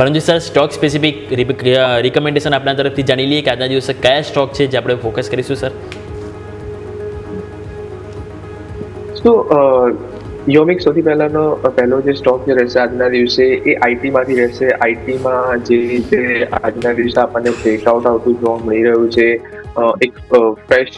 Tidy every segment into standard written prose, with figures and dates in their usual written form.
પરંતુ sir stock specific recommendation આપણા તરફથી જાણી લઈએ કે આજના દિવસે કયા સ્ટોક છે જે આપણે ફોકસ કરીશું સર. સો યોમિક સૌથી પહેલો જે સ્ટોક જે રહેશે આજના દિવસે એ આઈટીમાંથી રહેશે. આઈટીમાં જે રીતે આજના દિવસે આપણને બ્રેકઆઉટ આવતું જોવા મળી રહ્યું છે. એક ફ્રેશ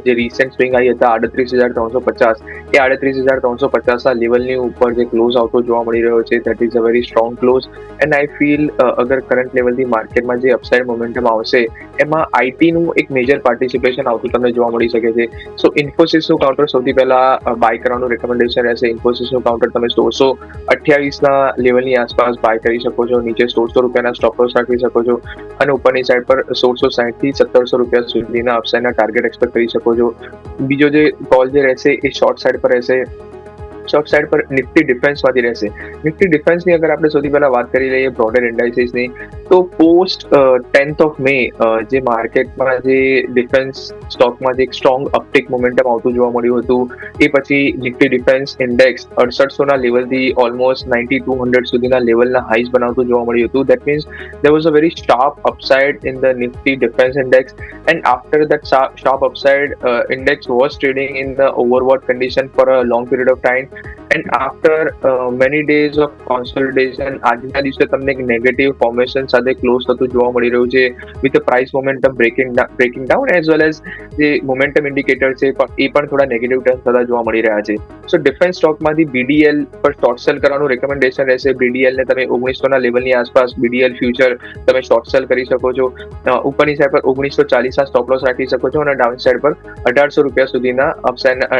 જે રિસેન્ટ સ્વિંગ આવી હતા 38,350 એ 38,350 લેવલની ઉપર જે ક્લોઝ આવતો જોવા મળી રહ્યો છે that is a very strong close. And I feel અગર કરંટ લેવલથી માર્કેટમાં જે અપસાઇડ મોમેન્ટમ આવશે એમાં આઈટીનું એક મેજર પાર્ટિસિપેશન આવતું તમને જોવા મળી શકે છે. સો ઇન્ફોસિસનું કાઉન્ટર સૌથી પહેલા બાય કરવાનું રેકમેન્ડેશન રહેશે. ઇન્ફોસિસનું કાઉન્ટર તમે 1628ના લેવલની આસપાસ બાય કરી શકો છો. નીચે 1600 રૂપિયાના સ્ટોપ લોસ રાખી શકો છો અને ઉપરની સાઈડ પર 1660 થી 1700 રૂપિયા સુધીના અપસાઇડના ટાર્ગેટ એક્સપેક્ટ કરી શકો છો. બીજો જે કોલ જે રહેશે એ શોર્ટ સાઈડ પર રહેશે. શોર્ટ સાઈડ પર નિફ્ટી ડિફેન્સમાંથી રહેશે. નિફ્ટી ડિફેન્સની અગર આપણે સૌથી પહેલા વાત કરી લઈએ બ્રોડર ઇન્ડાઇસીસની તો પોસ્ટ 10th of May જે માર્કેટમાં જે ડિફેન્સ સ્ટોકમાં જે એક સ્ટ્રોંગ અપટેક મોમેન્ટમ આવતું જોવા મળ્યું હતું એ પછી નિફ્ટી ડિફેન્સ ઇન્ડેક્સ 6800ના લેવલથી ઓલમોસ્ટ 9200 સુધીના લેવલના હાઈસ બનાવતું જોવા મળ્યું હતું. That means there was a very sharp upside in the Nifty Defense Index, and after that sharp upside, index was trading in the overbought condition for a long period of time. And after many days of consolidation, આજના દિવસે તમને એક negative formation સાથે close થતું જોવા મળી રહ્યું છે with price momentum breaking down as well as જે મોમેન્ટમ ઇન્ડિકેટર છે એ પણ થોડા નેગેટિવ ટર્ન થતા જોવા મળી રહ્યા છે. સો ડિફેન્સ સ્ટોકમાંથી બીડીએલ પર શોર્ટ સેલ કરવાનું રેકમેન્ડેશન રહેશે. બીડીએલ ને તમે 1900ના લેવલની આસપાસ બીડીએલ ફ્યુચર તમે શોર્ટ સેલ કરી શકો છો. ઉપરની સાઈડ પર 1940ના સ્ટોપ લોસ રાખી શકો છો અને ડાઉન સાઈડ પર 1800 રૂપિયા સુધીના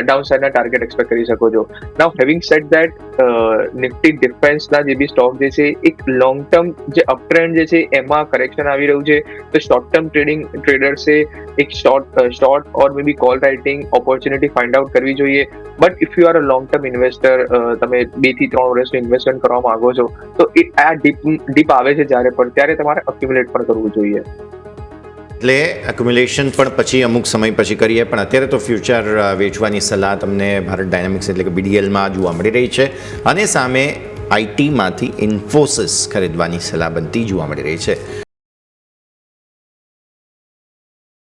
ડાઉન સાઈડના ટાર્ગેટ એક્સપેક્ટ કરી શકો છો. નાઉ હેવિંગ સેડ ધેટ નિફ્ટી ડિફેન્સના જે બી સ્ટોક જે છે એક લોંગ ટર્મ જે અપટ્રેન્ડ જે છે એમાં કરેક્શન આવી રહ્યું છે તો શોર્ટ ટર્મ ટ્રેડર્સે એક short or maybe call writing opportunity find out કરવી જોઈએ. But if you are a long term investor, તમે 2 થી 3 વર્ષનું ઇન્વેસ્ટમેન્ટ કરવા માંગો છો તો આ ડીપ આવે છે ત્યારે તમારે અક્યુમ્યુલેટ પણ કરવું જોઈએ. એટલે એક્યુમ્યુલેશન પણ પછી અમુક સમય પછી કરીએ, પણ અત્યારે તો ફ્યુચર વેચવાની સલાહ તમને ભારત ડાયનામિક્સ એટલે કે બીડીએલમાં જોવા મળી રહી છે અને સામે આઈટીમાંથી ઇન્ફોસિસ ખરીદવાની સલાહ બનતી જોવા મળી રહી છે.